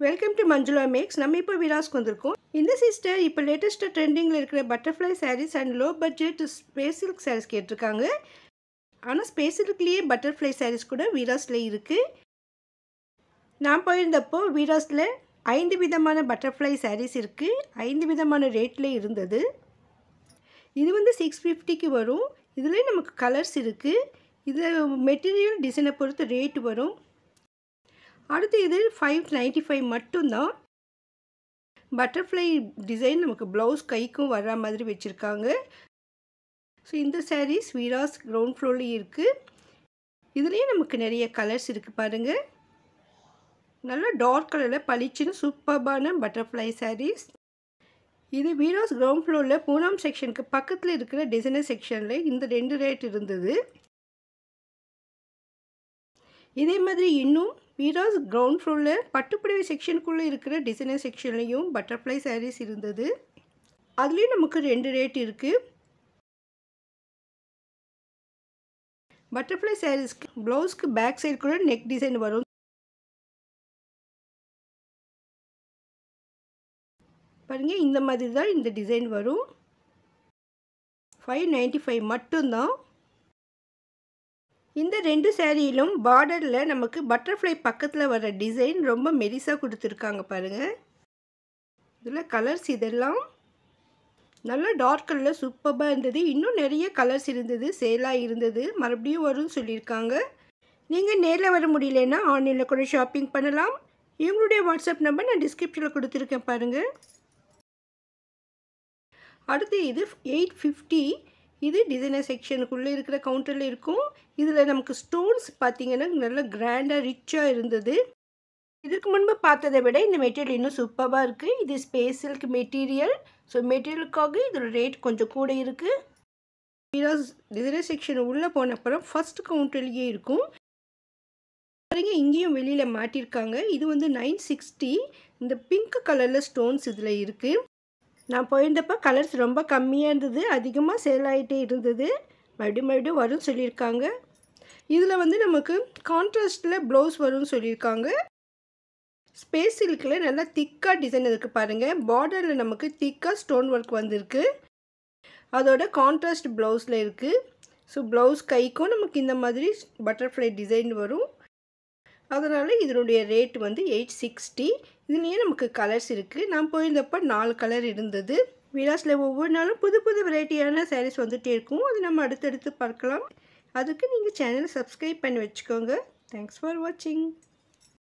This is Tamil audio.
Welcome to Manjula maths. நம்ம இப்போ விராஸ்க்கு வந்திருக்கோம். இந்த சிஸ்டர் இப்போ லேட்டஸ்ட்டாக ட்ரெண்டிங்கில் இருக்கிற butterfly sarees and low budget space silk sarees கேட்டிருக்காங்க. ஆனால் ஸ்பேஸ் சில்க்லேயே பட்டர்ஃப்ளை சாரீஸ் கூட வீராஸில் இருக்குது. நான் போயிருந்தப்போ வீராஸில் 5 விதமான பட்டர்ஃப்ளை சாரீஸ் இருக்குது. 5 விதமான ரேட்டில் இருந்தது. இது வந்து 650க்கு வரும். இதில் நமக்கு கலர்ஸ் இருக்குது. இதில் மெட்டீரியல் டிசைனை பொறுத்து ரேட் வரும். அடுத்து இது 595 மட்டும்தான். பட்டர்ஃப்ளை டிசைன் நமக்கு ப்ளவுஸ் கைக்கும் வர்ற மாதிரி வச்சுருக்காங்க. ஸோ இந்த சாரீஸ் வீராஸ் கிரவுண்ட் ஃப்ளோர்லேயும் இருக்குது. இதுலேயும் நமக்கு நிறைய கலர்ஸ் இருக்குது பாருங்கள். நல்லா டார்க் கலரில் பளிச்சுன்னு சூப்பர்பான பட்டர்ஃப்ளை சாரீஸ். இது வீராஸ் கிரவுண்ட் ஃப்ளோரில் பூனம் செக்ஷனுக்கு பக்கத்தில் இருக்கிற டிசைனர் செக்ஷனில் இந்த 2 ரேட் இருந்தது. இதே மாதிரி இன்னும் வீராஸ் கிரவுண்ட் ஃப்ளோரில் பட்டுப்புடவை செக்ஷனுக்குள்ளே இருக்கிற டிசைனர் செக்ஷன்லேயும் பட்டர்ஃப்ளை சாரீஸ் இருந்தது. அதுலேயும் நமக்கு 2 ரேட் இருக்குது. பட்டர்ஃப்ளை சாரீஸ்க்கு ப்ளவுஸ்க்கு பேக் சைடு கூட நெக் டிசைன் வரும். பாருங்கள், இந்த மாதிரி தான் இந்த டிசைன் வரும். 595 மட்டும்தான். இந்த 2 சாரியிலும் பார்டரில் நமக்கு பட்டர்ஃப்ளை பக்கத்தில் வர டிசைன் ரொம்ப மெலிசாக கொடுத்துருக்காங்க பாருங்கள். இதில் கலர்ஸ் இதெல்லாம் நல்லா டார்க் கலரில் சூப்பராக இருந்தது. இன்னும் நிறைய கலர்ஸ் இருந்தது, சேலாக இருந்தது. மறுபடியும் வரும்னு சொல்லியிருக்காங்க. நீங்கள் நேரில் வர முடியலன்னா ஆன்லைனில் கூட ஷாப்பிங் பண்ணலாம். இவங்களுடைய வாட்ஸ்அப் நம்பர் நான் டிஸ்கிரிப்ஷனில் கொடுத்துருக்கேன் பாருங்கள். அடுத்து இது 850. இது டிசைனர் செக்ஷனுக்குள்ளே இருக்கிற கவுண்டரில் இருக்கும். இதில் நமக்கு ஸ்டோன்ஸ் பார்த்திங்கன்னா நல்லா கிராண்டாக ரிச்சாக இருந்தது. இதுக்கு முன்பு பார்த்ததை விட இந்த மெட்டீரியல் இன்னும் சூப்பராக இருக்குது. இது ஸ்பேஸ் சில்க் மெட்டீரியல். ஸோ மெட்டீரியலுக்காக இதோட ரேட் கொஞ்சம் கூட இருக்குது. வீராஸ் டிசைனர் செக்ஷன் உள்ளே போன அப்புறம் ஃபஸ்ட் கவுண்டர்லேயே இருக்கும் பாருங்க. இங்கேயும் வெளியில் மாட்டியிருக்காங்க. இது வந்து 960. இந்த பிங்க் கலரில் ஸ்டோன்ஸ் இதில் இருக்குது. நான் போயிருந்தப்போ கலர்ஸ் ரொம்ப கம்மியாக இருந்தது, அதிகமாக சேல் ஆகிட்டே இருந்தது. மறுபடியும் வரும்னு சொல்லியிருக்காங்க. இதில் வந்து நமக்கு கான்ட்ராஸ்டில் ப்ளவுஸ் வரும்னு சொல்லியிருக்காங்க. ஸ்பேஸ் சில்கில் நல்லா திக்காக டிசைன் இருக்குது பாருங்கள். பார்டரில் நமக்கு திக்காக ஸ்டோன் ஒர்க் வந்திருக்கு. அதோட கான்ட்ராஸ்ட் ப்ளவுஸில் இருக்குது. ஸோ ப்ளவுஸ் கைக்கும் நமக்கு இந்த மாதிரி பட்டர்ஃப்ளை டிசைன் வரும். அதனால் இதனுடைய ரேட் வந்து 860. இதுலேயே நமக்கு கலர்ஸ் இருக்குது. நான் போயிருந்தப்போ 4 கலர் இருந்தது. வீராஸில் ஒவ்வொரு நாளும் புது புது வெரைட்டியான சாரீஸ் வந்துகிட்டே இருக்கும். அது நம்ம அடுத்தடுத்து பார்க்கலாம். அதுக்கு நீங்கள் சேனலை சப்ஸ்கிரைப் பண்ணி வச்சுக்கோங்க. தேங்க்ஸ் ஃபார் வாட்சிங்.